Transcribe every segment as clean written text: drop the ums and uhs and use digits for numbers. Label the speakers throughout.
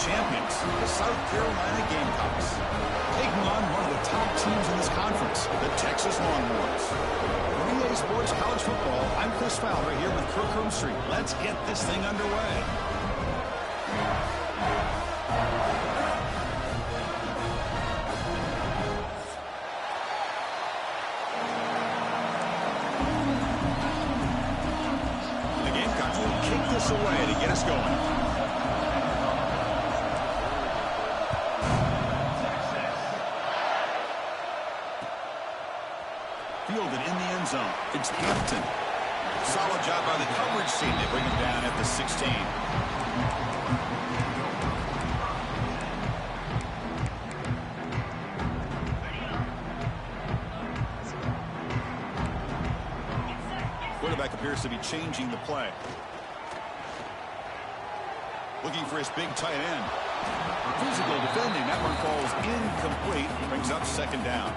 Speaker 1: champions, the South Carolina Gamecocks, taking on one of the top teams in this conference, the Texas Longhorns. For EA Sports College Football, I'm Chris Fowler here with Kirk Hermstreet. Let's get this thing underway. The Gamecocks will kick this away to get us going. Fielded in the end zone. It's Hampton. Solid job by the coverage team. They bring him down at the 16. Quarterback appears to be changing the play. Looking for his big tight end. Physical defending. That one falls incomplete. Brings up second down.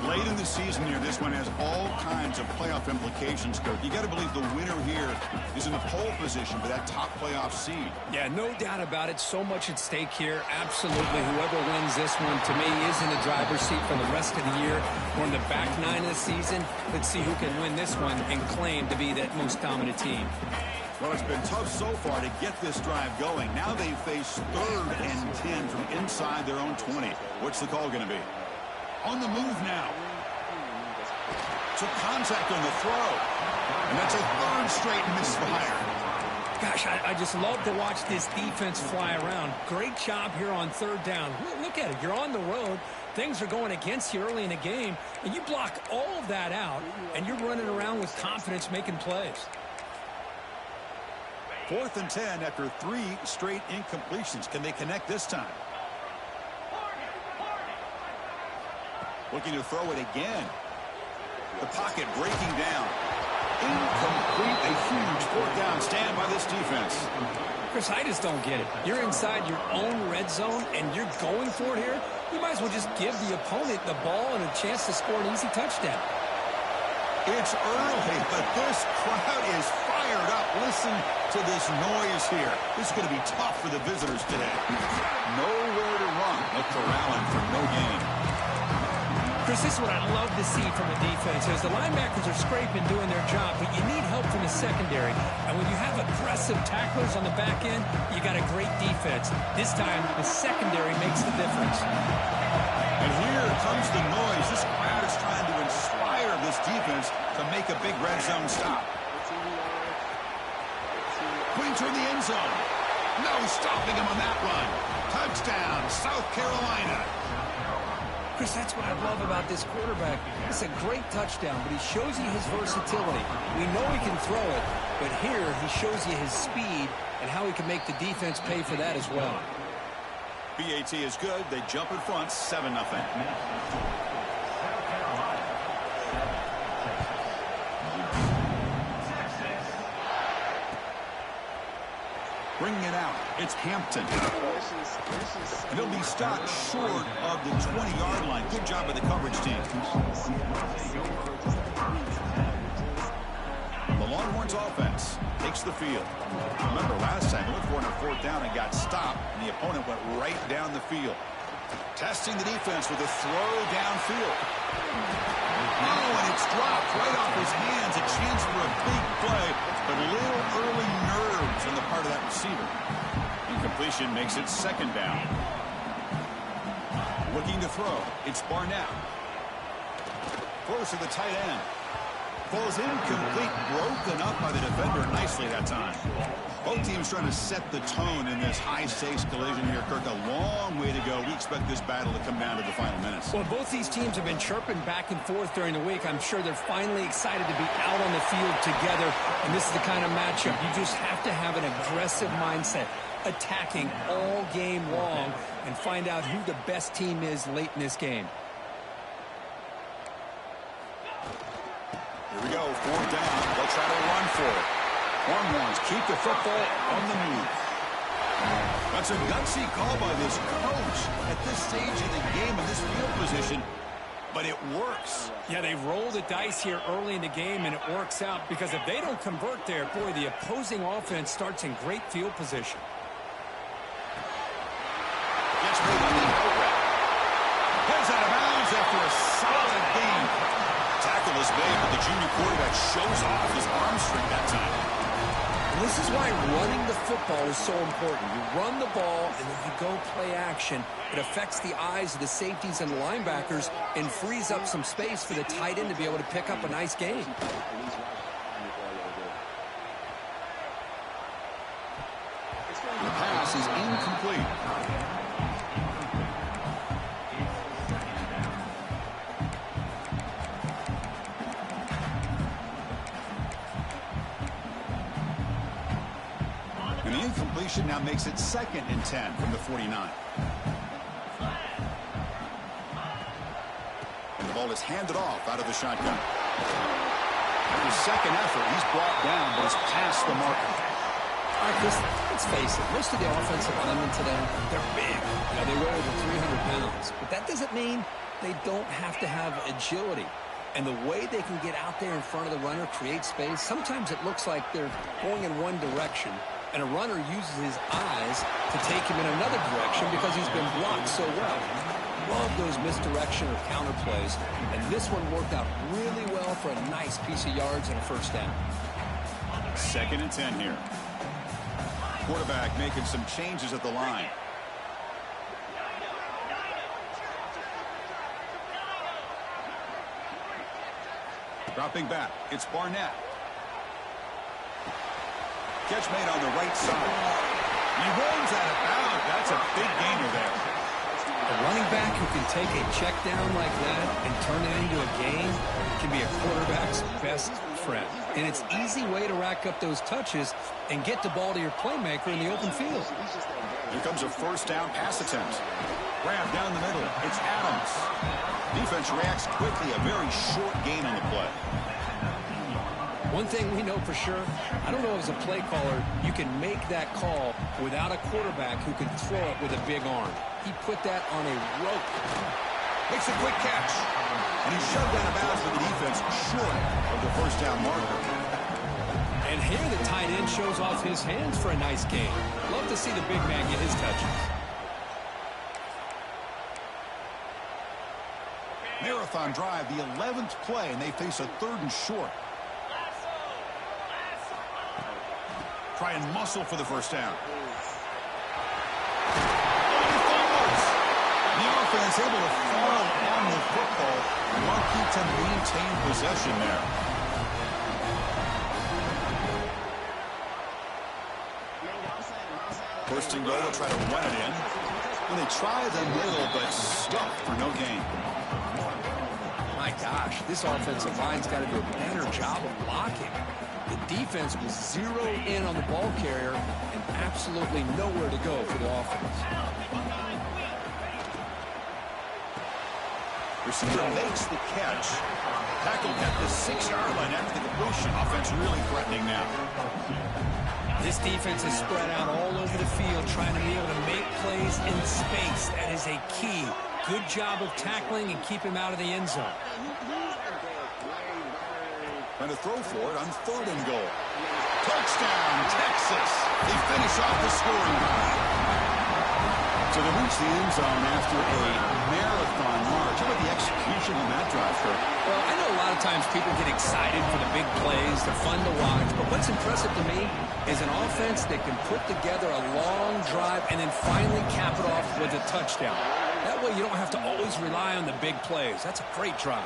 Speaker 1: Late in the season here, this one has all kinds of playoff implications, Kirk. You got to believe the winner here is in the pole position for that top playoff seed.
Speaker 2: Yeah, no doubt about it. So much at stake here. Absolutely. Whoever wins this one, to me, is in the driver's seat for the rest of the year. We're in the back nine of the season. Let's see who can win this one and claim to be that most dominant team.
Speaker 1: Well, it's been tough so far to get this drive going. Now they face 3rd and 10 from inside their own 20. What's the call going to be? On the move now. Took contact on the throw. And that's a 3rd straight misfire.
Speaker 2: Gosh, I just love to watch this defense fly around. Great job here on 3rd down. Look at it. You're on the road. Things are going against you early in the game. And you block all of that out. And you're running around with confidence making plays.
Speaker 1: 4th and 10 after 3 straight incompletions. Can they connect this time? Looking to throw it again. The pocket breaking down. Incomplete. A huge 4th down stand by this defense.
Speaker 2: Chris, I just don't get it. You're inside your own red zone, and you're going for it here. You might as well just give the opponent the ball and a chance to score an easy touchdown.
Speaker 1: It's early, but this crowd is fired up. Listen to this noise here. This is going to be tough for the visitors today. Nowhere to run. Look for Allen for no gain.
Speaker 2: Chris, this is what I love to see from a defense. As the linebackers are scraping, doing their job, but you need help from the secondary. And when you have aggressive tacklers on the back end, you got a great defense. This time, the secondary makes the difference.
Speaker 1: And here comes the noise. This crowd is trying to inspire this defense to make a big red zone stop. Pointer in the end zone. No stopping him on that run. Touchdown, South Carolina.
Speaker 2: Chris, that's what I love about this quarterback. It's a great touchdown, but he shows you his versatility. We know he can throw it, but here he shows you his speed and how he can make the defense pay for that as well.
Speaker 1: BAT is good. They jump in front, 7-0. Bringing it out, it's Hampton. And he'll be stopped short of the 20-yard line. Good job by the coverage team. The Longhorns offense takes the field. Remember last time, they went for it on 4th down and got stopped, and the opponent went right down the field. Testing the defense with a throw downfield. Oh, and it's dropped right off his hands. A chance for a big play, but a little early nerves on the part of that receiver. Incompletion makes it 2nd down. Looking to throw. It's Barnett. Close to the tight end. Falls incomplete, broken up by the defender nicely that time. Both teams trying to set the tone in this high-stakes collision here, Kirk. A long way to go. We expect this battle to come down to the final minutes.
Speaker 2: Well, both these teams have been chirping back and forth during the week. I'm sure they're finally excited to be out on the field together, and this is the kind of matchup. You just have to have an aggressive mindset, attacking all game long, and find out who the best team is late in this game.
Speaker 1: Here we go, 4th down. They'll try to run for it. Longhorns keep the football on the move. That's a gutsy call by this coach at this stage of the game in this field position, but it works.
Speaker 2: Yeah, they roll the dice here early in the game, and it works out because if they don't convert there, boy, the opposing offense starts in great field position.
Speaker 1: junior quarterback shows off his arm strength that time.
Speaker 2: And this is why running the football is so important. You run the ball, and then you go play action. It affects the eyes of the safeties and the linebackers and frees up some space for the tight end to be able to pick up a nice gain.
Speaker 1: The pass is incomplete. And the incompletion now makes it 2nd and 10 from the 49. And the ball is handed off out of the shotgun. His second effort, he's brought down, but he's past the marker.
Speaker 2: All right, let's face it, most of the offensive linemen today, they're big. You know, they weigh over 300 pounds. But that doesn't mean they don't have to have agility. And the way they can get out there in front of the runner, create space, sometimes it looks like they're going in one direction, and a runner uses his eyes to take him in another direction because he's been blocked so well. Love those misdirection or counter plays, and this one worked out really well for a nice piece of yards and a first down.
Speaker 1: 2nd and 10 here. Quarterback making some changes at the line. Dropping back, it's Barnett. Catch made on the right side. He runs out of bounds. That's a big gainer there.
Speaker 2: A running back who can take a check down like that and turn it into a gain can be a quarterback's best friend. And it's an easy way to rack up those touches and get the ball to your playmaker in the open field.
Speaker 1: Here comes a first down pass attempt. Grab down the middle. It's Adams. Defense reacts quickly. A very short gain on the play.
Speaker 2: One thing we know for sure, I don't know as a play caller, you can make that call without a quarterback who can throw it with a big arm. He put that on a rope.
Speaker 1: Makes a quick catch. And he's shoved out of bounds for the defense short of the first down marker.
Speaker 2: And here the tight end shows off his hands for a nice gain. Love to see the big man get his touches.
Speaker 1: Marathon drive, the 11th play, and they face a 3rd and short. Try and muscle for the first down. The offense able to fall on the football, lucky to maintain possession there. First and goal, they'll try to run it in. And they try the middle, but stuck for no gain.
Speaker 2: My gosh, this offensive line's got to do a better job of blocking. The defense was zeroed in on the ball carrier and absolutely nowhere to go for the offense.
Speaker 1: Receiver makes the catch. Tackled at the 6-yard line after the completion. Offense really threatening now.
Speaker 2: This defense is spread out all over the field trying to be able to make plays in space. That is a key. Good job of tackling and keep him out of the end zone.
Speaker 1: Trying to throw for it on 3rd and goal. Touchdown, Texas. They finish off the scoring drive. So they reach the end zone after a marathon march. How about the execution on that drive, Kirk?
Speaker 2: Well, I know a lot of times people get excited for the big plays. They're fun to watch. But what's impressive to me is an offense that can put together a long drive and then finally cap it off with a touchdown. That way you don't have to always rely on the big plays. That's a great drive.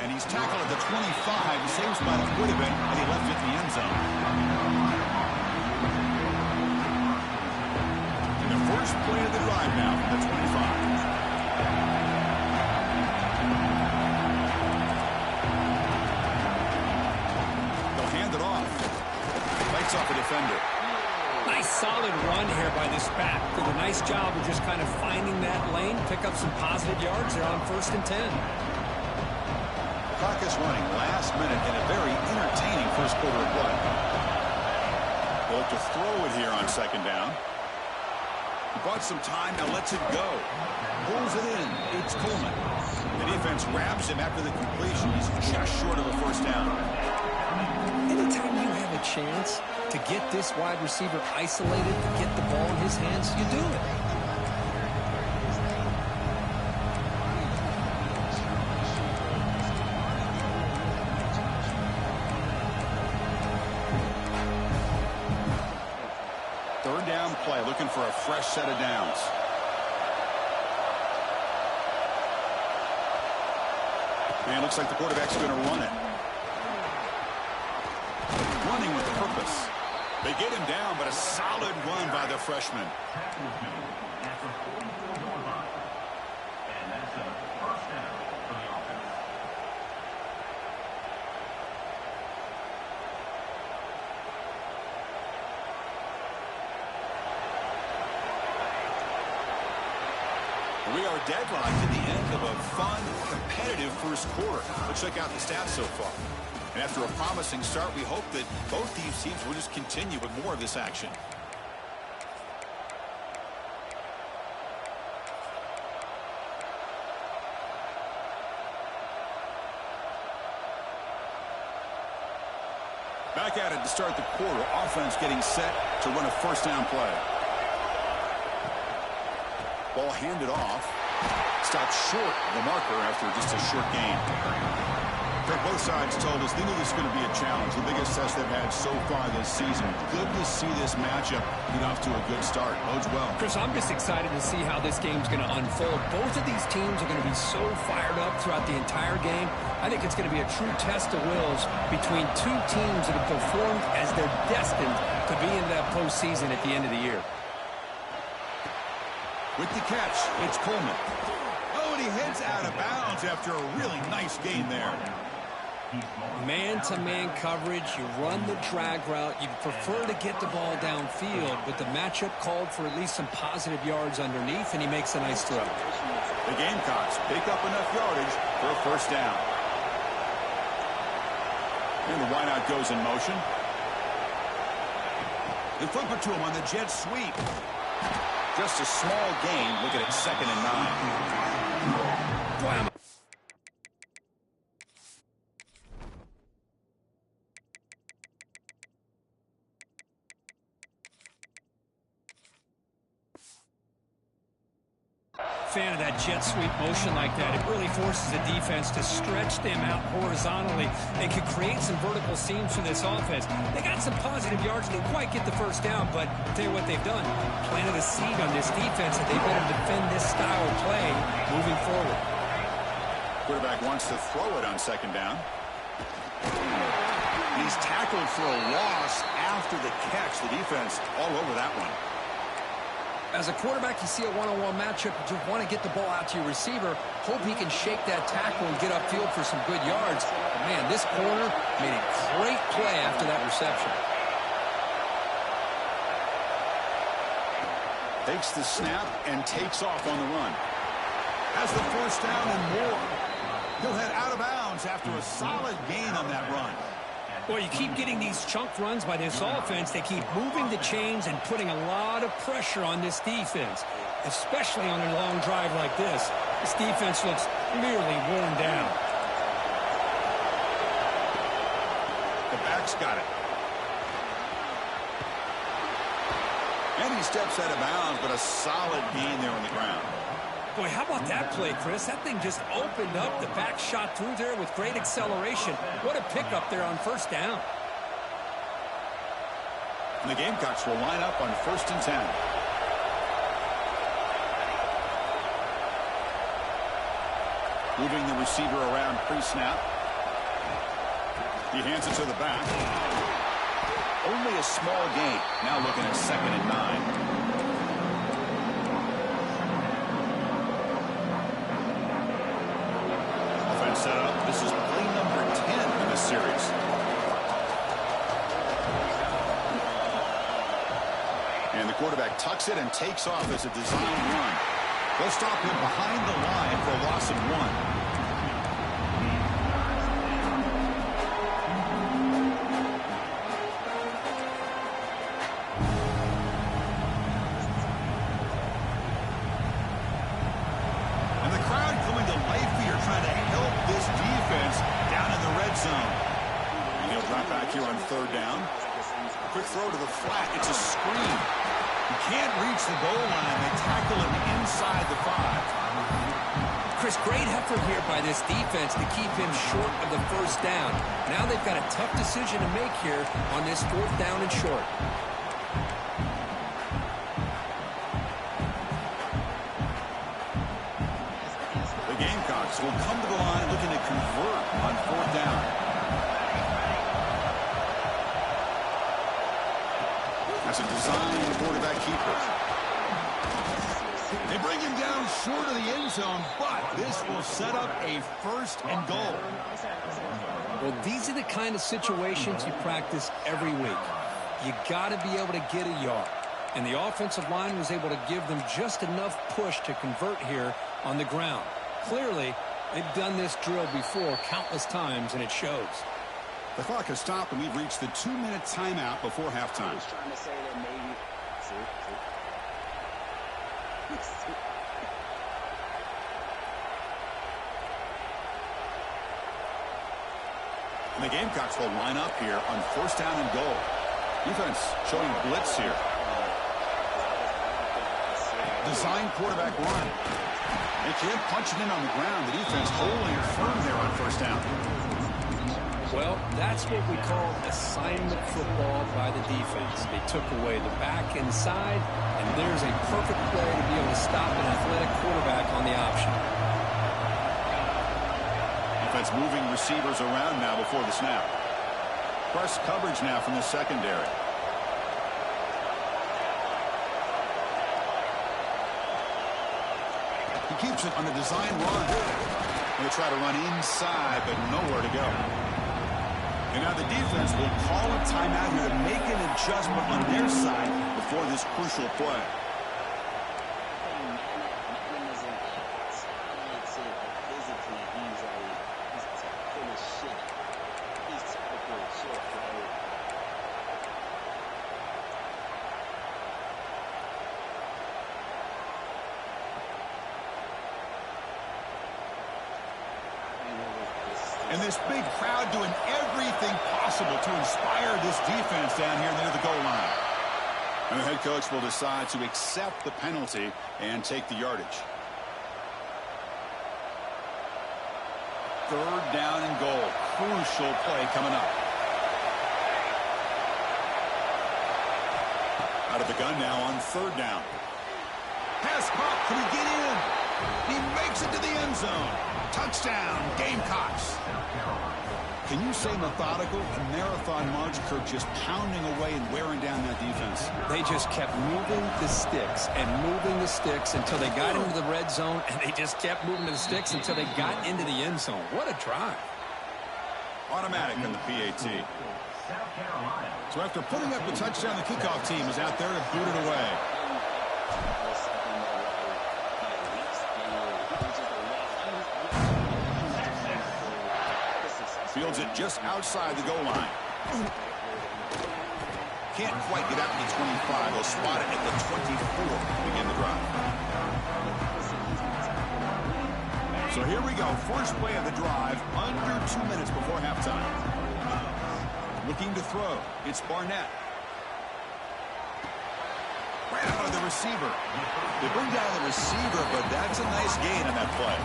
Speaker 1: And he's tackled at the 25. The same spot it would have been had he left it in the end zone. And the first play of the drive now from the 25. They'll hand it off. Fights off a defender.
Speaker 2: Nice solid run here by this back. Did a nice job of just kind of finding that lane, pick up some positive yards there on 1st and 10.
Speaker 1: Clock is running last minute in a very entertaining first quarter of play. They'll have to throw it here on 2nd down. He bought some time, now lets it go. Pulls it in. It's Coleman. The defense wraps him after the completion. He's just short of a first down.
Speaker 2: Anytime you have a chance to get this wide receiver isolated, to get the ball in his hands, you do it.
Speaker 1: Third down play, looking for a fresh set of downs. And it looks like the quarterback's going to run it. Running with purpose. They get him down, but a solid run by the freshman. We are deadlocked at the end of a fun, competitive first quarter. Let's check out the stats so far. And after a promising start, we hope that both these teams will just continue with more of this action. Back at it to start the quarter. Offense getting set to run a first down play. Ball handed off. Stopped short of the marker after just a short gain. Both sides told us they knew this was going to be a challenge. The biggest test they've had so far this season. Good to see this matchup get off to a good start. Bodes well.
Speaker 2: Chris, I'm just excited to see how this game's going to unfold. Both of these teams are going to be so fired up throughout the entire game. I think it's going to be a true test of wills between two teams that have performed as they're destined to be in that postseason at the end of the year.
Speaker 1: With the catch, it's Coleman. Oh, and he heads out of bounds after a really nice gain there.
Speaker 2: Man-to-man coverage, you run the drag route. You prefer to get the ball downfield, but the matchup called for at least some positive yards underneath, and he makes a nice throw.
Speaker 1: The Gamecocks pick up enough yardage for a first down. And the wideout goes in motion. They flip it to him on the jet sweep. Just a small gain. Looking at 2nd and 9.
Speaker 2: Wow. Fan of that jet sweep motion like that. It really forces the defense to stretch them out horizontally. They could create some vertical seams for this offense. They got some positive yards. Didn't quite get the first down, but I'll tell you what they've done. Planted a seed on this defense that they better defend this style of play moving forward.
Speaker 1: Quarterback wants to throw it on 2nd down. He's tackled for a loss after the catch. The defense all over that one.
Speaker 2: As a quarterback, you see a one-on-one matchup, you want to get the ball out to your receiver, hope he can shake that tackle and get upfield for some good yards. But man, this corner made a great play after that reception.
Speaker 1: Takes the snap and takes off on the run. Has the first down and more. He'll head out of bounds after a solid gain on that run.
Speaker 2: Well, you keep getting these chunk runs by this offense. They keep moving the chains and putting a lot of pressure on this defense, especially on a long drive like this. This defense looks clearly worn down.
Speaker 1: The back's got it. And he steps out of bounds, but a solid gain there on the ground.
Speaker 2: Boy, how about that play, Chris? That thing just opened up. The back shot through there with great acceleration. What a pickup there on first down.
Speaker 1: And the Gamecocks will line up on 1st and 10. Moving the receiver around pre-snap. He hands it to the back. Only a small gain. Now looking at 2nd and 9. Set up. This is play number 10 in this series. And the quarterback tucks it and takes off as a design run. They'll stop him behind the line for a loss of 1. Here on 3rd down. Quick throw to the flat. It's a screen. He can't reach the goal line. They tackle him inside the 5.
Speaker 2: Chris, great effort here by this defense to keep him short of the first down. Now they've got a tough decision to make here on this 4th down and short.
Speaker 1: defense will come to the line looking to convert on 4th down. That's a design quarterback keeper. They bring him down short of the end zone, but this will set up a 1st and goal.
Speaker 2: Well, these are the kind of situations you practice every week. You got to be able to get a yard. And the offensive line was able to give them just enough push to convert here on the ground. Clearly, they've done this drill before countless times, and it shows.
Speaker 1: The clock has stopped, and we've reached the 2-minute timeout before halftime.
Speaker 3: I was trying to say that maybe.
Speaker 1: And the Gamecocks will line up here on 1st down and goal. Defense showing blitz here. Design quarterback run. They can't punch it in on the ground. The defense holding it firm there on 1st down.
Speaker 2: Well, that's what we call assignment football by the defense. They took away the back inside, and there's a perfect play to be able to stop an athletic quarterback on the option.
Speaker 1: Defense moving receivers around now before the snap. Press coverage now from the secondary. He keeps it on a design run. They try to run inside, but nowhere to go. And now the defense will call a timeout here to make an adjustment on their side before this crucial play. And this big crowd doing everything possible to inspire this defense down here near the goal line. And the head coach will decide to accept the penalty and take the yardage. 3rd down and goal. Crucial play coming up. Out of the gun now on 3rd down. Pass caught. Can he get in? He makes it to the end zone. Touchdown, Gamecocks. Can you say methodical? A marathon march, Kirk, just pounding away and wearing down that defense.
Speaker 2: They just kept moving the sticks and moving the sticks until they got into the red zone, and they just kept moving the sticks until they got into the end zone. What a drive.
Speaker 1: Automatic on the PAT. So after putting up the touchdown, the kickoff team is out there to boot it away. Fields it just outside the goal line. Can't quite get out to the 25. They'll spot it at the 24 to begin the drive. So here we go. First play of the drive, under 2 minutes before halftime. Looking to throw. It's Barnett. Right out of the receiver. They bring down the receiver, but that's a nice gain on that play.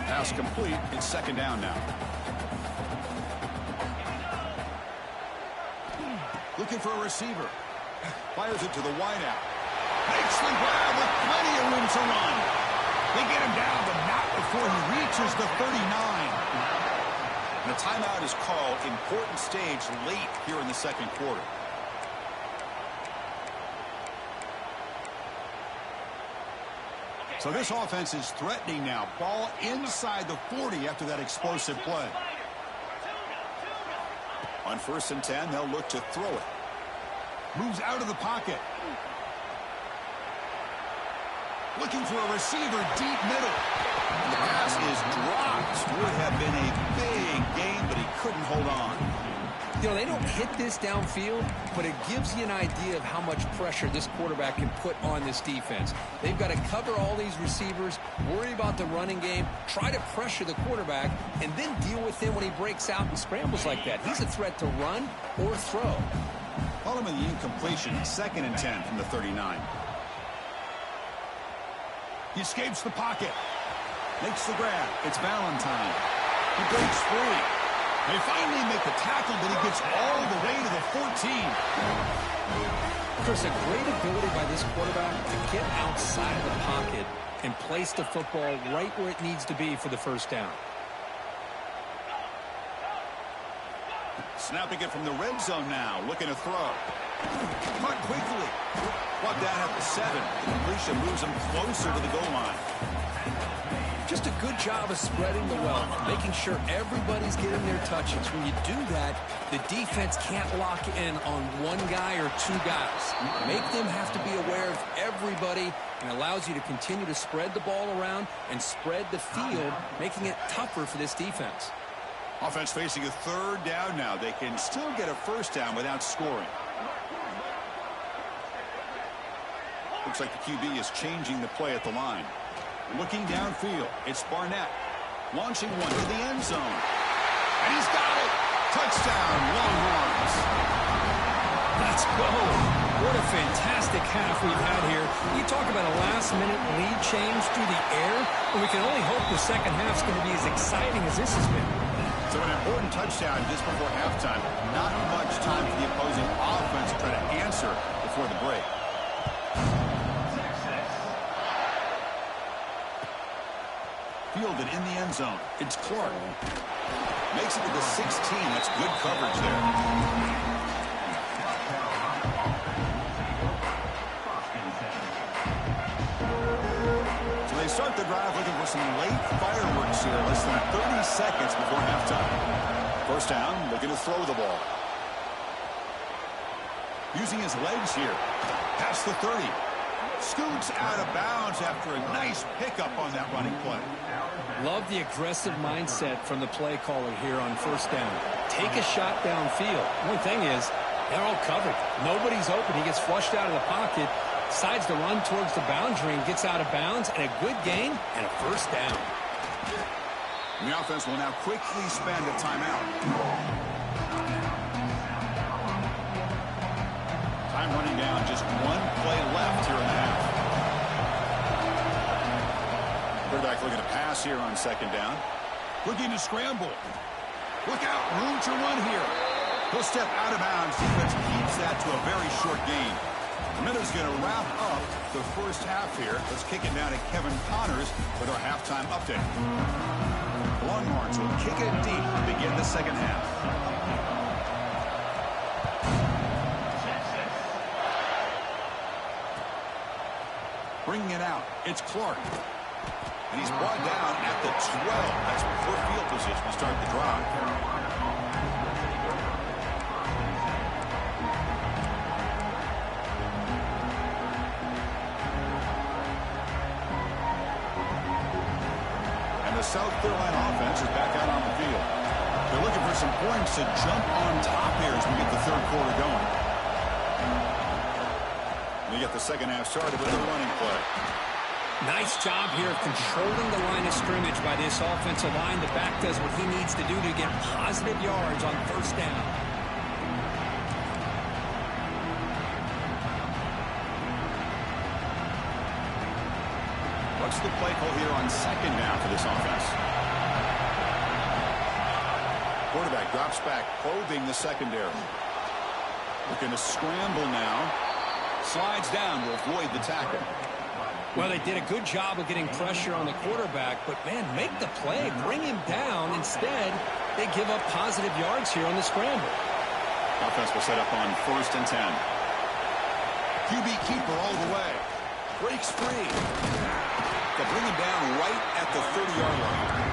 Speaker 1: Pass complete. It's 2nd down now. Looking for a receiver. Fires it to the wideout. Makes the grab with plenty of room to run. They get him down, but not before he reaches the 39. And a timeout is called. Important stage late here in the 2nd quarter. So this offense is threatening now. Ball inside the 40 after that explosive play. On 1st and 10, they'll look to throw it. Moves out of the pocket. Looking for a receiver deep middle. And the pass is dropped. Would have been a big gain, but he couldn't hold on.
Speaker 2: You know, they don't hit this downfield, but it gives you an idea of how much pressure this quarterback can put on this defense. They've got to cover all these receivers, worry about the running game, try to pressure the quarterback, and then deal with him when he breaks out and scrambles like that. He's a threat to run or throw.
Speaker 1: Following the incompletion, 2nd and 10 from the 39. He escapes the pocket. Makes the grab. It's Valentine. He breaks free. They finally make the tackle, but he gets all the way to the 14.
Speaker 2: Chris, a great ability by this quarterback to get outside of the pocket and place the football right where it needs to be for the first down.
Speaker 1: Snapping it from the red zone now, looking to throw. Caught quickly. Brought down at the 7. The completion moves him closer to the goal line.
Speaker 2: Just a good job of spreading the wealth, making sure everybody's getting their touches. When you do that, the defense can't lock in on one guy or two guys. Make them have to be aware of everybody, and allows you to continue to spread the ball around and spread the field, making it tougher for this defense.
Speaker 1: Offense facing a third down now. They can still get a first down without scoring. Looks like the QB is changing the play at the line. Looking downfield, it's Barnett. Launching one to the end zone. And he's got it! Touchdown, Longhorns!
Speaker 2: Let's go! What a fantastic half we've had here. You talk about a last-minute lead change through the air, and we can only hope the second half's going to be as exciting as this has been.
Speaker 1: So an important touchdown just before halftime. Not much time for the opposing offense to try to answer before the break. Fielded in the end zone. It's Clark. Makes it to the 16. That's good coverage there. So they start the drive looking for some late fireworks here. Less than 30 seconds before halftime. First down, looking to throw the ball. Using his legs here. Past the 30. Scoots out of bounds after a nice pickup on that running play.
Speaker 2: Love the aggressive mindset from the play caller here on first down. Take a shot downfield. One thing is, they're all covered. Nobody's open. He gets flushed out of the pocket, decides to run towards the boundary and gets out of bounds, and a good gain and a first down.
Speaker 1: The offense will now quickly spend a timeout. Time running down, just one play left here in the half. Quarterback looking to pass here on second down. Looking to scramble. Look out, room to run here. He'll step out of bounds. Defense keeps that to a very short gain. The Minnows going to wrap up the first half here. Let's kick it down to Kevin Connors with our halftime update. Longhorns will kick it deep to begin the second half. Bringing it out, it's Clark. And he's brought down at the 12. That's poor field position to start the drive. And the South Carolina offense is back out on the field. They're looking for some points to jump on top here as we get the third quarter going. We get the second half started with a running play.
Speaker 2: Nice job here of controlling the line of scrimmage by this offensive line. The back does what he needs to do to get positive yards on first down.
Speaker 1: What's the play call here on second down for this offense? Quarterback drops back, probing the secondary. Looking to scramble now. Slides down to avoid the tackle.
Speaker 2: Well, they did a good job of getting pressure on the quarterback, but, man, make the play. Bring him down. Instead, they give up positive yards here on the scramble.
Speaker 1: Offense will set up on 1st and 10. QB keeper all the way. Breaks free. They'll bring him down right at the 30-yard line.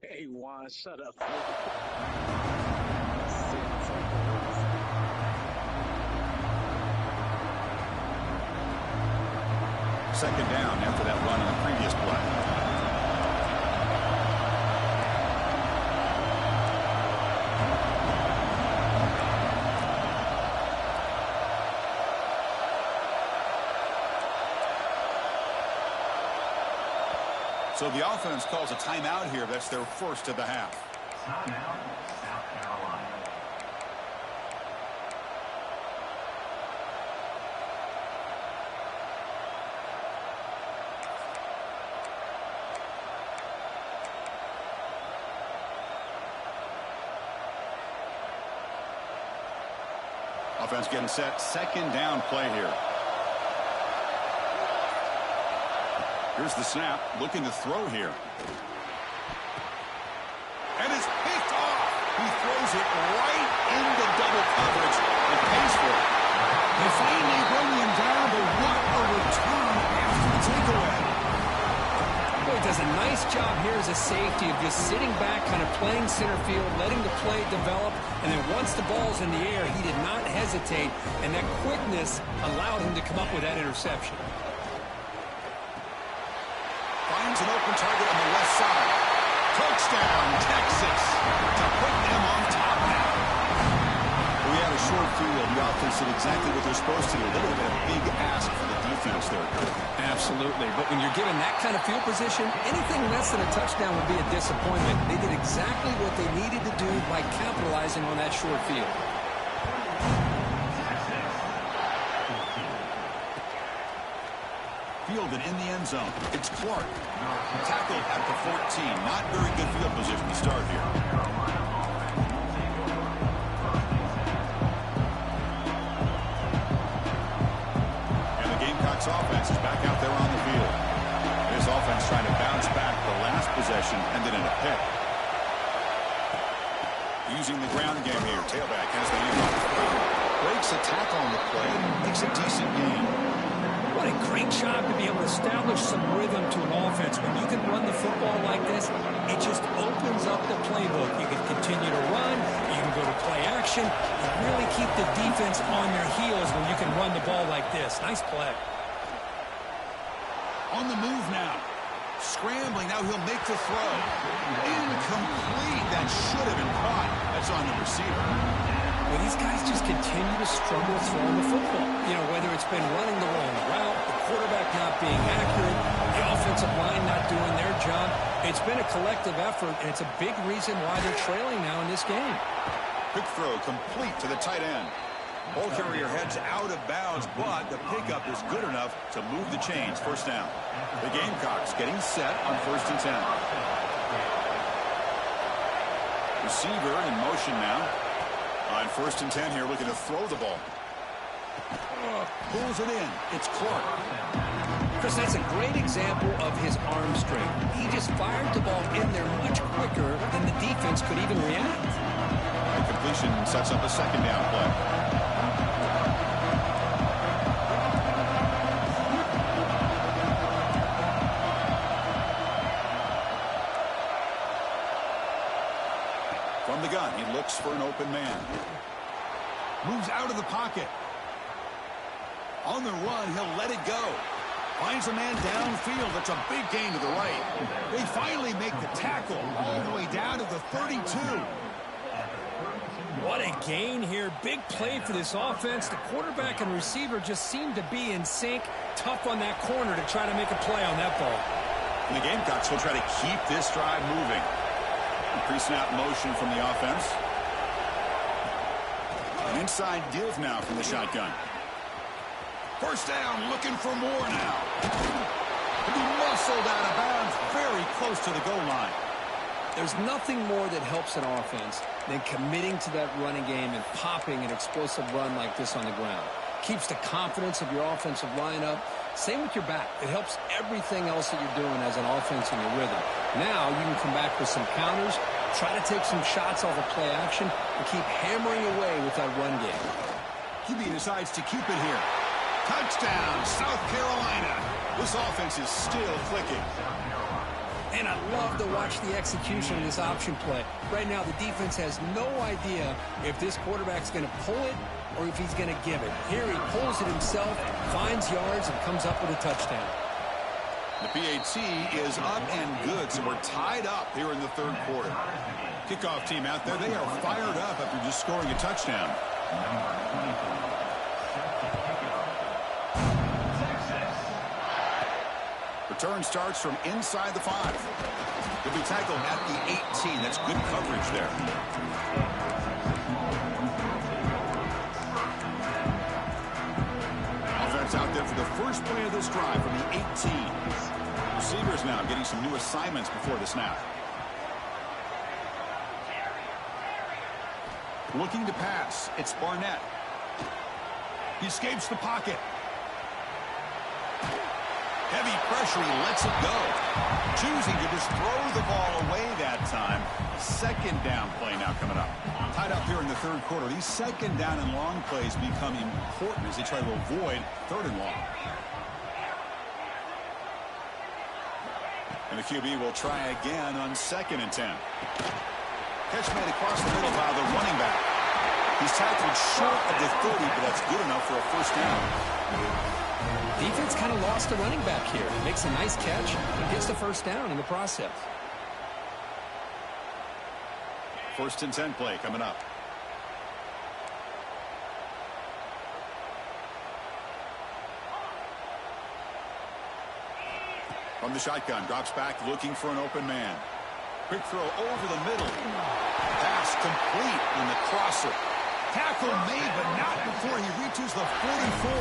Speaker 3: Hey, Juan, shut up.
Speaker 1: Second down after that run on the previous play. So the offense calls a timeout here. That's their first of the half.
Speaker 4: Timeout, South Carolina.
Speaker 1: Offense getting set. Second down play here. Here's the snap. Looking to throw here. And it's picked off. He throws it right into double coverage and pays for it.
Speaker 5: They finally bring him down, but what a return after the takeaway.
Speaker 2: Boy, he does a nice job here as a safety of just sitting back, kind of playing center field, letting the play develop, and then once the ball's in the air, he did not hesitate, and that quickness allowed him to come up with that interception.
Speaker 1: Finds an open target on the left side. Touchdown, Texas, to put them on top now. We had a short field. The offense did exactly what they're supposed to do. That would have been a big ask for the defense there.
Speaker 2: Absolutely. But when you're given that kind of field position, anything less than a touchdown would be a disappointment. They did exactly what they needed to do by capitalizing on that short field.
Speaker 1: Fielded in the end zone. It's Clark. Tackled at the 14. Not very good field position to start here. And the Gamecocks offense is back out there on the field. This offense trying to bounce back. The last possession ended in a pick. Using the ground game here. Tailback has the handoff. Breaks a tackle on the play. Makes a decent gain.
Speaker 2: What a great job to be able to establish some rhythm to an offense. When you can run the football like this, it just opens up the playbook. You can continue to run. You can go to play action. You really keep the defense on their heels when you can run the ball like this. Nice play.
Speaker 1: On the move now. Scrambling. Now he'll make the throw. Incomplete. That should have been caught. That's on the receiver.
Speaker 2: Well, these guys just continue to struggle throwing the football. You know, whether it's been running the wrong route, the quarterback not being accurate, the offensive line not doing their job. It's been a collective effort, and it's a big reason why they're trailing now in this game.
Speaker 1: Quick throw complete to the tight end. Ball carrier heads out of bounds, but the pickup is good enough to move the chains. First down. The Gamecocks getting set on 1st and 10. Receiver in motion now. On 1st and 10 here, looking to throw the ball. Pulls it in. It's Clark.
Speaker 2: Chris, that's a great example of his arm strength. He just fired the ball in there much quicker than the defense could even react.
Speaker 1: The completion sets up a second down play. From the gun, he looks for an open man. Moves out of the pocket. On the run, he'll let it go. Finds a man downfield. That's a big gain to the right. They finally make the tackle all the way down to the 32.
Speaker 2: What a gain here. Big play for this offense. The quarterback and receiver just seem to be in sync. Tough on that corner to try to make a play on that ball.
Speaker 1: And the Gamecocks will try to keep this drive moving. Pre-snap motion from the offense. An inside give now from the shotgun. First down, looking for more now. To be muscled out of bounds, very close to the goal line.
Speaker 2: There's nothing more that helps an offense than committing to that running game and popping an explosive run like this on the ground. Keeps the confidence of your offensive lineup. Same with your back. It helps everything else that you're doing as an offense in your rhythm. Now you can come back with some counters, try to take some shots off of play action, and keep hammering away with that run game.
Speaker 1: QB decides to keep it here. Touchdown, South Carolina. This offense is still clicking.
Speaker 2: And I love to watch the execution of this option play. Right now, the defense has no idea if this quarterback's going to pull it or if he's going to give it. Here he pulls it himself, finds yards, and comes up with a touchdown.
Speaker 1: The PAT is up and good, so we're tied up here in the third quarter. Kickoff team out there, they are fired up after just scoring a touchdown. Return starts from inside the 5. He'll be tackled at the 18. That's good coverage there. Offense out there for the first play of this drive from the 18. Receivers now getting some new assignments before the snap. Looking to pass. It's Barnett. He escapes the pocket. Heavy pressure. He lets it go. Choosing to just throw the ball away that time. Second down play now coming up. Tied up here in the third quarter. These second down and long plays become important as they try to avoid third and long. And the QB will try again on 2nd and 10. Catch made across the middle by the running back. He's tackled short of the 30, but that's good enough for a first down.
Speaker 2: Defense kind of lost the running back here. Makes a nice catch and gets the first down in the process.
Speaker 1: 1st and 10 play coming up. From the shotgun, drops back looking for an open man. Quick throw over the middle. Pass complete on the crosser.
Speaker 5: Tackle made, but not before he reaches the 44.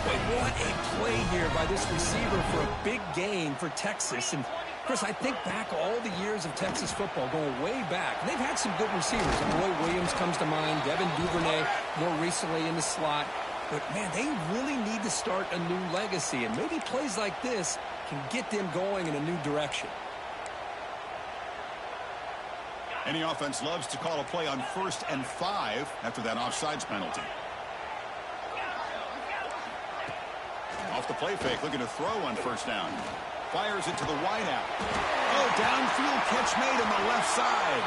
Speaker 2: Wait, what a play here by this receiver for a big gain for Texas. And, Chris, I think back all the years of Texas football, going way back. They've had some good receivers. Roy Williams comes to mind, Devin Duvernay more recently in the slot. But, man, they really need to start a new legacy. And maybe plays like this can get them going in a new direction.
Speaker 1: Any offense loves to call a play on 1st and 5 after that offsides penalty. Off the play fake, looking to throw on 1st down. Fires it to the wideout. Oh, downfield catch made on the left side.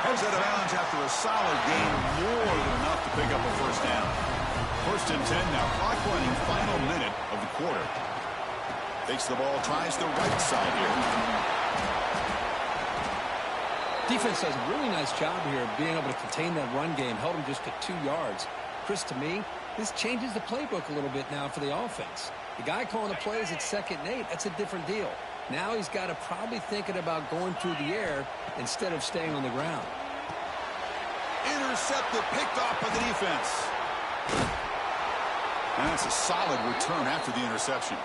Speaker 1: Heads out of bounds after a solid gain, more than enough to pick up a 1st down. 1st and 10 now, clock running, final minute of the quarter. Takes the ball, tries the right side here.
Speaker 2: Defense does a really nice job here of being able to contain that run game, held him just to 2 yards. Chris, to me, this changes the playbook a little bit now for the offense. The guy calling the plays at 2nd and 8, that's a different deal. Now he's got to probably thinking about going through the air instead of staying on the ground.
Speaker 1: Intercepted, picked off by the defense. And that's a solid return after the interception.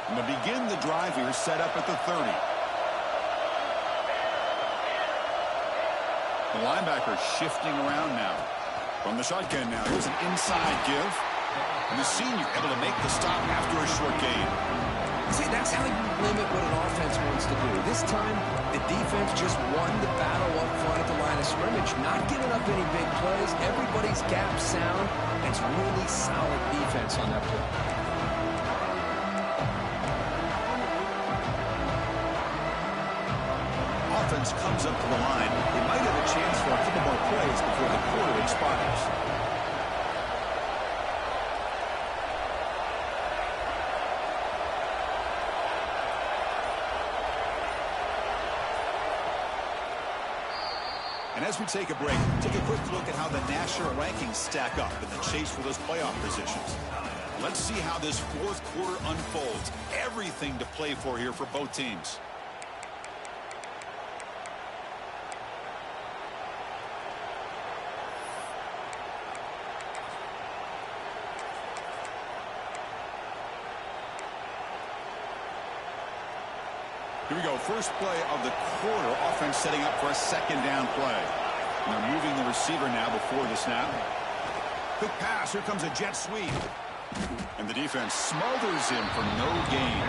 Speaker 1: And to begin the drive here, set up at the 30. The linebacker shifting around now. From the shotgun now, here's an inside give. And the senior able to make the stop after a short gain.
Speaker 2: See, that's how you limit what an offense wants to do. This time, the defense just won the battle up front at the line of scrimmage, not giving up any big plays. Everybody's gap sound. It's really solid defense on that play.
Speaker 1: Offense comes up to the line. They might have a chance for a couple more plays before the quarter expires. And as we take a break, take a quick look at how the national rankings stack up in the chase for those playoff positions. Let's see how this 4th quarter unfolds. Everything to play for here for both teams. Here we go. First play of the quarter. Offense setting up for a 2nd down play. And they're moving the receiver now before the snap. Quick pass. Here comes a jet sweep. And the defense smothers him for no gain.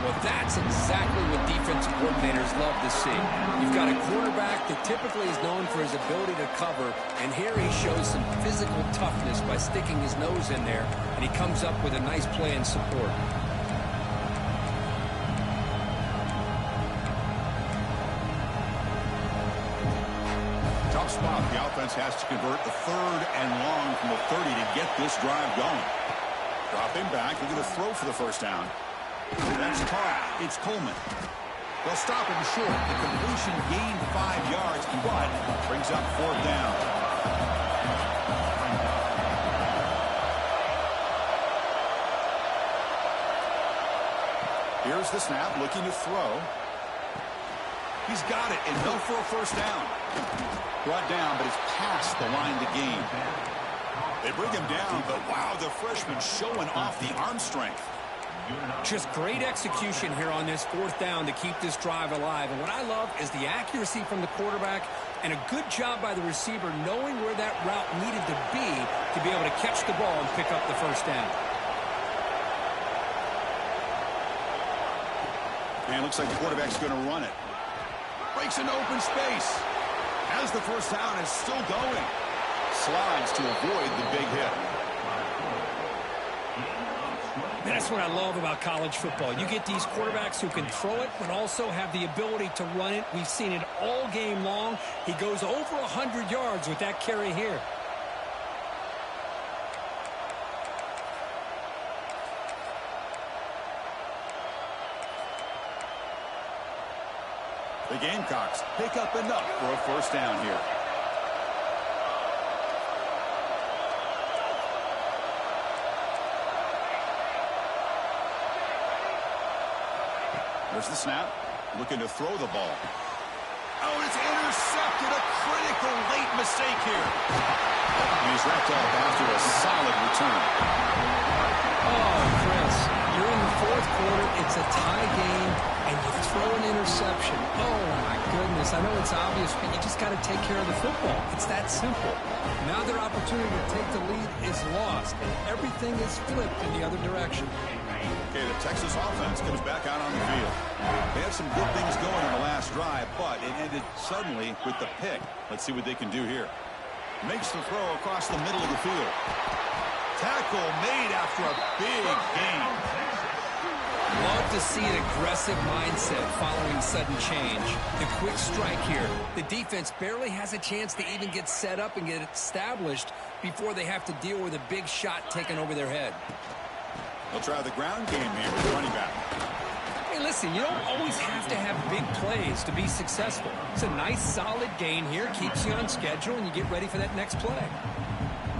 Speaker 2: Well, that's exactly what defensive coordinators love to see. You've got a quarterback that typically is known for his ability to cover, and here he shows some physical toughness by sticking his nose in there, and he comes up with a nice play in support.
Speaker 1: Spot. The offense has to convert the 3rd and long from the 30 to get this drive going. Dropping back, looking to throw for the 1st down. That's caught. It's Coleman. They'll stop him short. The completion gained 5 yards, but brings up 4th down. Here's the snap, looking to throw. He's got it, and no for a 1st down. Brought down, but it's past the line to gain. They bring him down, but wow, the freshman showing off the arm strength.
Speaker 2: Just great execution here on this 4th down to keep this drive alive. And what I love is the accuracy from the quarterback and a good job by the receiver knowing where that route needed to be able to catch the ball and pick up the 1st down.
Speaker 1: And looks like the quarterback's going to run it. Breaks into open space. As the 1st down is still going. Slides to avoid the big hit.
Speaker 2: And that's what I love about college football. You get these quarterbacks who can throw it, but also have the ability to run it. We've seen it all game long. He goes over 100 yards with that carry here.
Speaker 1: The Gamecocks pick up enough for a 1st down here. There's the snap. Looking to throw the ball. Oh, it's intercepted. A critical late mistake here. And he's wrapped up after a solid return.
Speaker 2: Oh, Chris, you're in the 4th quarter. It's a tie game, and you throw an interception. Oh, my goodness. I know it's obvious, but you just got to take care of the football. It's that simple. Now their opportunity to take the lead is lost, and everything is flipped in the other direction.
Speaker 1: Okay, the Texas offense comes back out on the field. They had some good things going in the last drive, but it ended suddenly with the pick. Let's see what they can do here. Makes the throw across the middle of the field. Tackle made after a big gain.
Speaker 2: Love to see an aggressive mindset following sudden change. The quick strike here. The defense barely has a chance to even get set up and get established before they have to deal with a big shot taken over their head.
Speaker 1: They'll try the ground game here with the running back.
Speaker 2: Hey, listen, you don't always have to have big plays to be successful. It's a nice, solid gain here. Keeps you on schedule, and you get ready for that next play.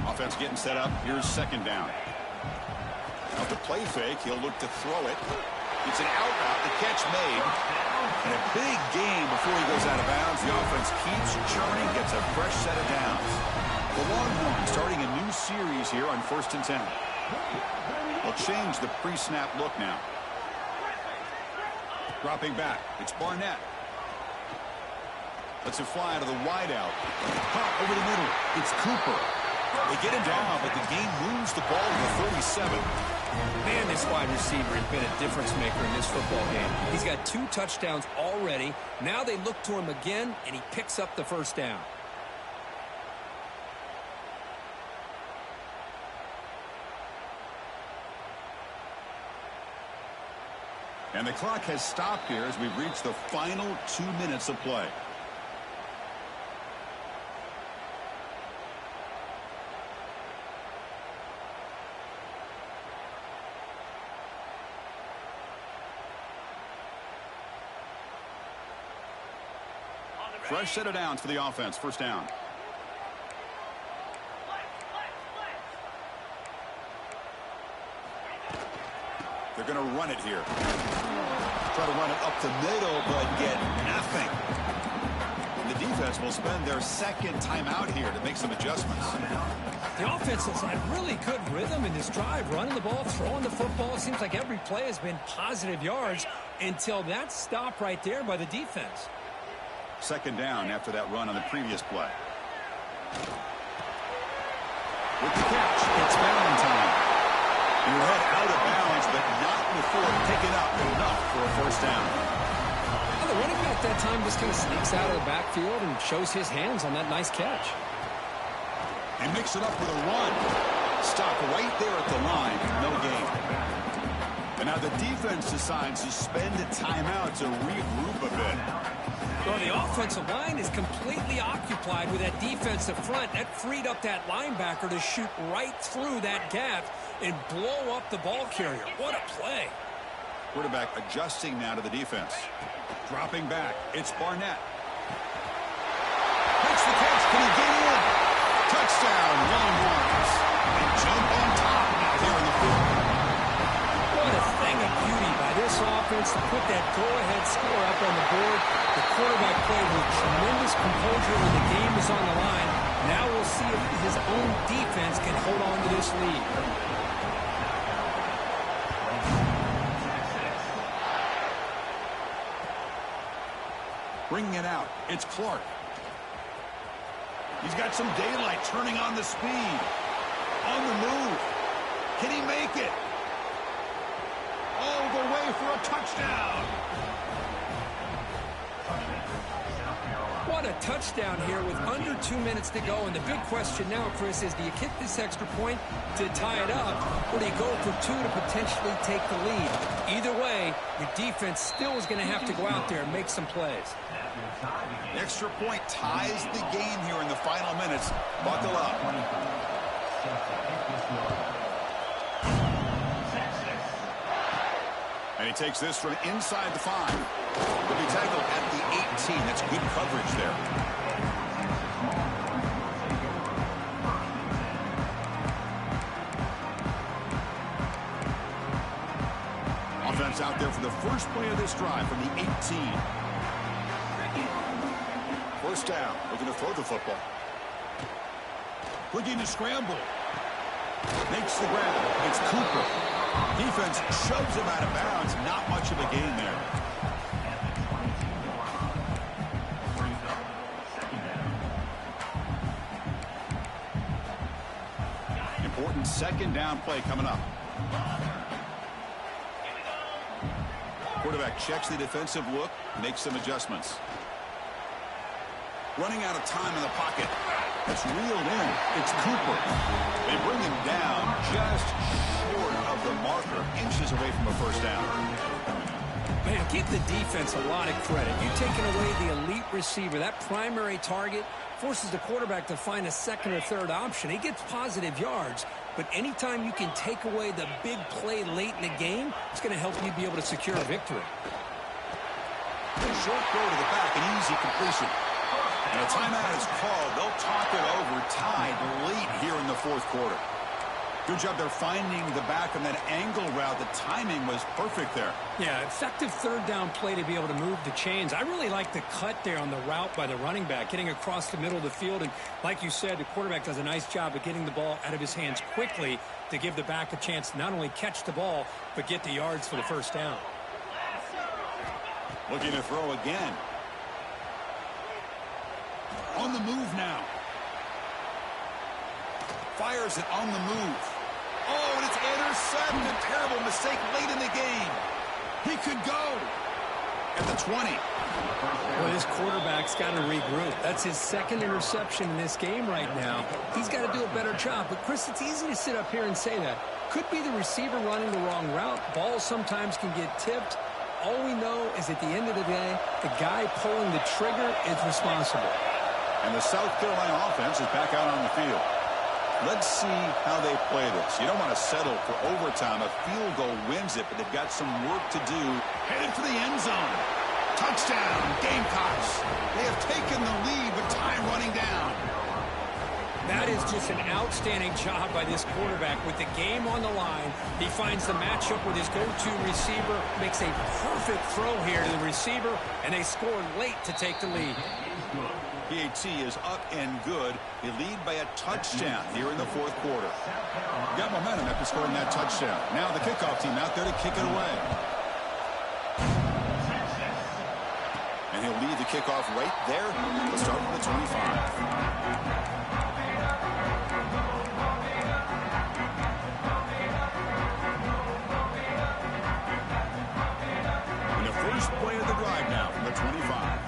Speaker 1: Offense getting set up. Here's 2nd down. Now the play fake. He'll look to throw it. It's an out route. The catch made. And a big gain before he goes out of bounds. The offense keeps churning, gets a fresh set of downs. The Longhorns starting a new series here on 1st and 10. They'll change the pre-snap look now. Dropping back. It's Barnett. Lets it fly to the wideout. Pop over the middle. It's Cooper. They get him down, but the game moves the ball to the 37.
Speaker 2: Man, this wide receiver has been a difference maker in this football game. He's got 2 touchdowns already. Now they look to him again, and he picks up the 1st down.
Speaker 1: And the clock has stopped here as we've reached the final 2 minutes of play. Fresh set of downs for the offense. 1st down. They're going to run it here. Try to run it up the middle, but get nothing. And the defense will spend their 2nd timeout here to make some adjustments.
Speaker 2: The offense has had really good rhythm in this drive, running the ball, throwing the football. It seems like every play has been positive yards until that stop right there by the defense.
Speaker 1: 2nd down after that run on the previous play. With the catch, it's Valentine. He led out of bounds, but not before picking up enough for a 1st down.
Speaker 2: Well, the running back that time just kind of sneaks out of the backfield and shows his hands on that nice catch.
Speaker 1: And mix it up with a run. Stop right there at the line. No gain. And now the defense decides to spend a timeout to regroup a bit.
Speaker 2: Well, the offensive line is completely occupied with that defensive front. That freed up that linebacker to shoot right through that gap and blow up the ball carrier. What a play.
Speaker 1: Quarterback adjusting now to the defense. Dropping back. It's Barnett. Makes the catch. Can he get in? Touchdown, Longhorns. And jump on top now here in the field.
Speaker 2: What a thing of beauty by this offense to put that go-ahead score up on the board. The quarterback played with tremendous composure when the game was on the line. Now we'll see if his own defense can hold on to this lead.
Speaker 1: Bringing it out. It's Clark. He's got some daylight, turning on the speed. On the move. Can he make it? All the way for a touchdown.
Speaker 2: What a touchdown here with under 2 minutes to go. And the big question now, Chris, is do you kick this extra point to tie it up, or do you go for two to potentially take the lead? Either way, your defense still is going to have to go out there and make some plays.
Speaker 1: The extra point ties the game here in the final minutes. Buckle up. And he takes this from inside the 5. He'll be tackled at the 18. That's good coverage there. Offense out there for the first play of this drive from the 18. First down, looking to throw the football. Looking to scramble. Makes the grab. It's Cooper. Defense shoves him out of bounds. Not much of a gain there. Important second down play coming up. Quarterback checks the defensive look, makes some adjustments. Running out of time in the pocket. It's reeled in. It's Cooper. They bring him down just short of the marker, inches away from a first down.
Speaker 2: Man, give the defense a lot of credit. You've taken away the elite receiver. That primary target forces the quarterback to find a second or third option. He gets positive yards, but anytime you can take away the big play late in the game, it's going to help you be able to secure a victory.
Speaker 1: Short throw to the back, an easy completion. And a timeout is called. They'll talk it over, tied late here in the fourth quarter. Good job there finding the back on that angle route. The timing was perfect there.
Speaker 2: Yeah, effective third down play to be able to move the chains. I really like the cut there on the route by the running back, getting across the middle of the field. And like you said, the quarterback does a nice job of getting the ball out of his hands quickly to give the back a chance to not only catch the ball, but get the yards for the first down.
Speaker 1: Looking to throw again. On the move now. Fires it on the move. Oh, and it's intercepted. A terrible mistake late in the game. He could go at the 20.
Speaker 2: Well, this quarterback's got to regroup. That's his second interception in this game right now. He's got to do a better job. But, Chris, it's easy to sit up here and say that. Could be the receiver running the wrong route. Balls sometimes can get tipped. All we know is at the end of the day, the guy pulling the trigger is responsible.
Speaker 1: And the South Carolina offense is back out on the field. Let's see how they play this. You don't want to settle for overtime. A field goal wins it, but they've got some work to do. Headed for the end zone. Touchdown, Gamecocks. They have taken the lead with time running down.
Speaker 2: That is just an outstanding job by this quarterback. With the game on the line, he finds the matchup with his go-to receiver, makes a perfect throw here to the receiver, and they score late to take the lead.
Speaker 1: PAT is up and good. They lead by a touchdown here in the fourth quarter. Got momentum after scoring that touchdown. Now the kickoff team out there to kick it away. And he'll lead the kickoff right there. Let's start from the 25. And the first play of the drive now from the 25.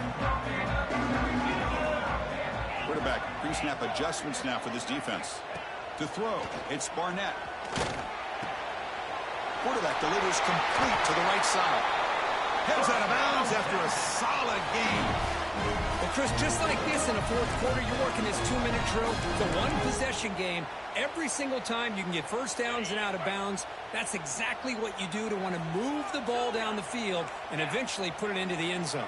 Speaker 1: Quarterback pre-snap adjustments now for this defense. To throw, it's Barnett. Quarterback delivers complete to the right side. Heads out of bounds after a solid game.
Speaker 2: Well, Chris, just like this in the fourth quarter, you're working this 2-minute drill. It's a one-possession game. Every single time you can get first downs and out of bounds, that's exactly what you do to want to move the ball down the field and eventually put it into the end zone.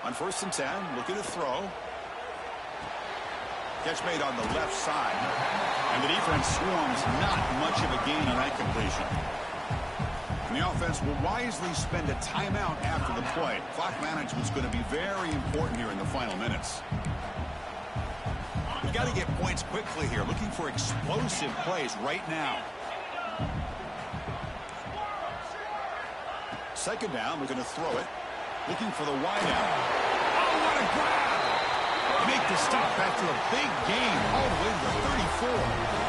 Speaker 1: On 1st and 10, looking to throw. Catch made on the left side. And the defense swarms, not much of a gain on that completion. And the offense will wisely spend a timeout after the play. Clock management's going to be very important here in the final minutes. We've got to get points quickly here. Looking for explosive plays right now. 2nd down, we're going to throw it. Looking for the wide out. Oh, what a grab! Make the stop after a big gain all the way to the 34.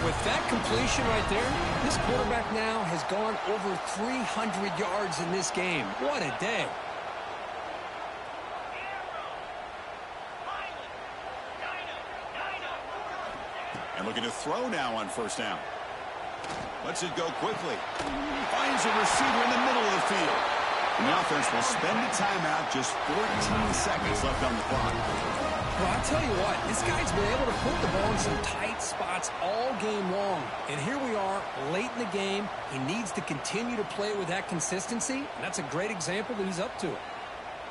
Speaker 2: With that completion right there, this quarterback now has gone over 300 yards in this game. What a day.
Speaker 1: And looking to throw now on 1st down. Lets it go quickly. Finds a receiver in the middle of the field. And the offense will spend a timeout, just 14 seconds left on the clock.
Speaker 2: Well, I'll tell you what, this guy's been able to put the ball in some tight spots all game long. And here we are, late in the game. He needs to continue to play with that consistency. And that's a great example that he's up to it.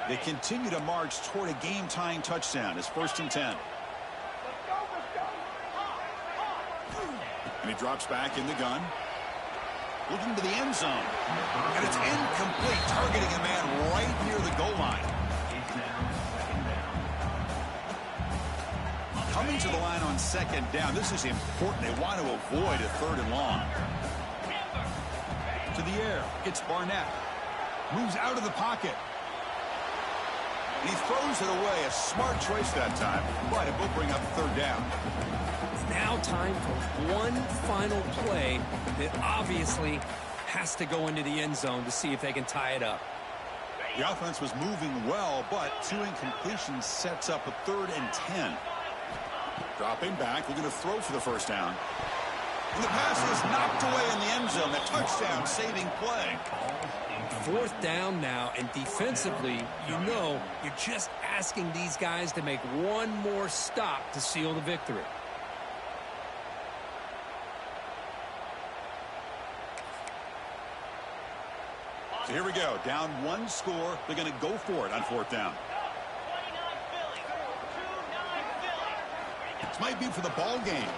Speaker 1: They continue to march toward a game-tying touchdown. It's 1st and 10. And he drops back in the gun. Looking to the end zone. And it's incomplete, targeting a man right near the goal line. Coming to the line on 2nd down. This is important. They want to avoid a 3rd and long. To the air. It's Barnett. Moves out of the pocket. And he throws it away. A smart choice that time. But it will bring up 3rd down.
Speaker 2: It's now time for one final play that obviously has to go into the end zone to see if they can tie it up.
Speaker 1: The offense was moving well, but 2 incompletions sets up a 3rd and 10. Dropping back, we're going to throw for the 1st down. And the pass is knocked away in the end zone. A touchdown saving play.
Speaker 2: 4th down now, and defensively, you know, you're just asking these guys to make one more stop to seal the victory.
Speaker 1: So here we go. Down 1 score. They're going to go for it on 4th down. This might be for the ball game.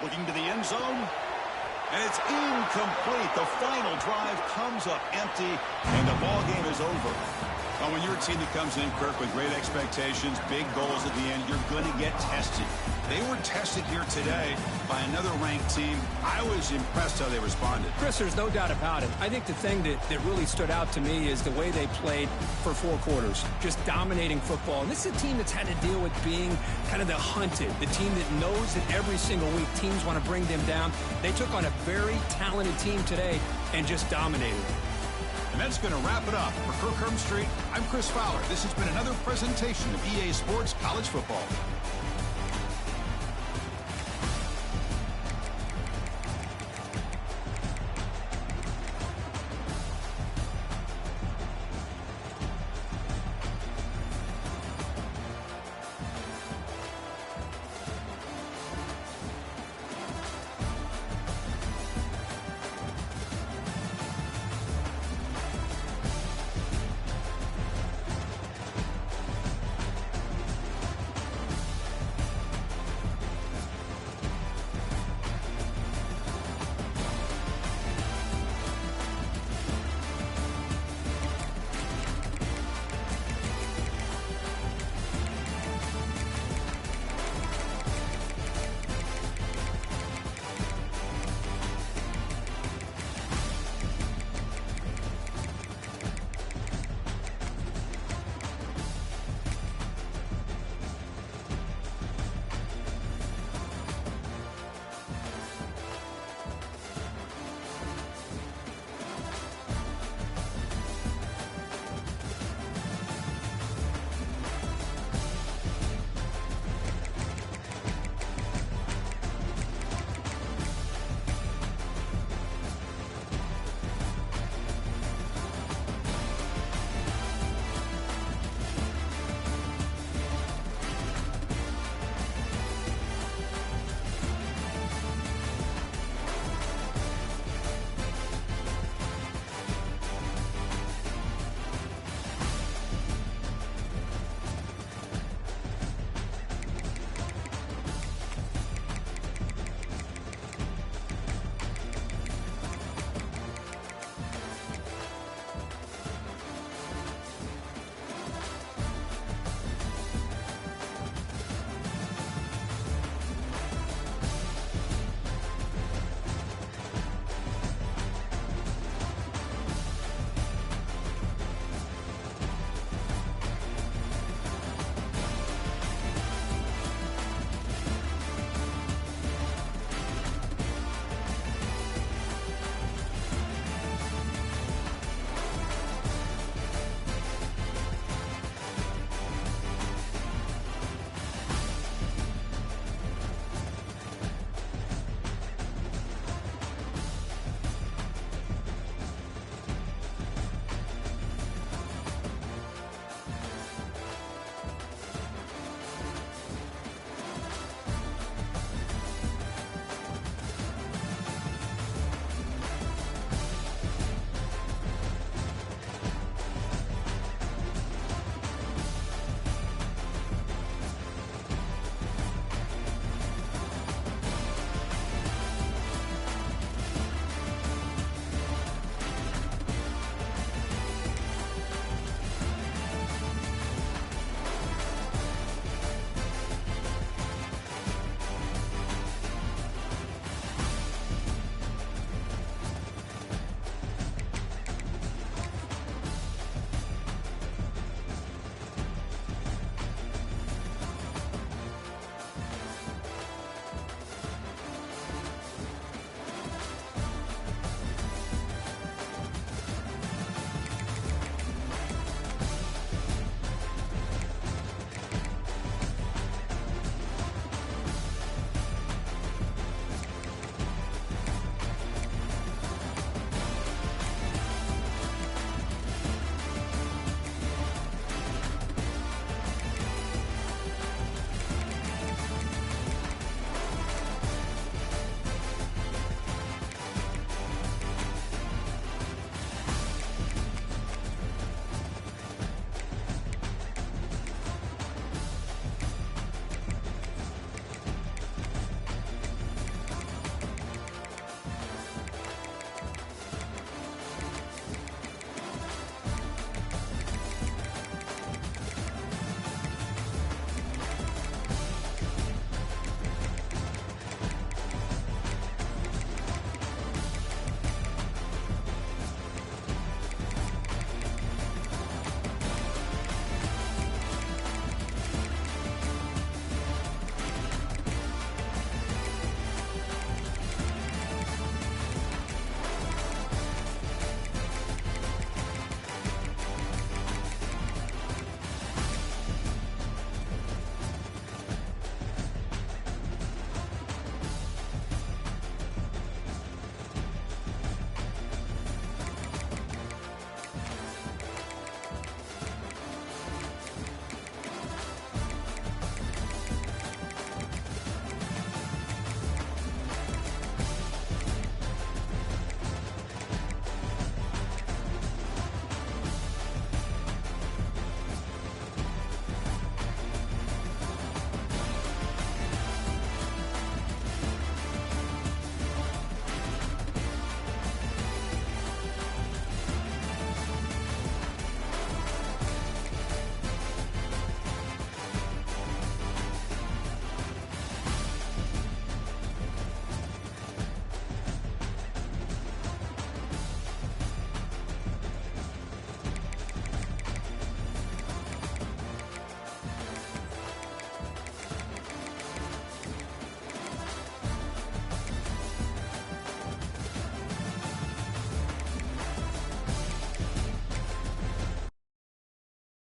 Speaker 1: Looking to the end zone. And it's incomplete. The final drive comes up empty, and the ball game is over. Well, when you're a team that comes in, Kirk, with great expectations, big goals at the end, you're going to get tested. They were tested here today by another ranked team. I was impressed how they responded.
Speaker 2: Chris, there's no doubt about it. I think the thing that really stood out to me is the way they played for 4 quarters, just dominating football. And this is a team that's had to deal with being kind of the hunted, the team that knows that every single week teams want to bring them down. They took on a very talented team today and just dominated.
Speaker 1: And that's going to wrap it up. For Kirk Herbstreit, I'm Chris Fowler. This has been another presentation of EA Sports College Football.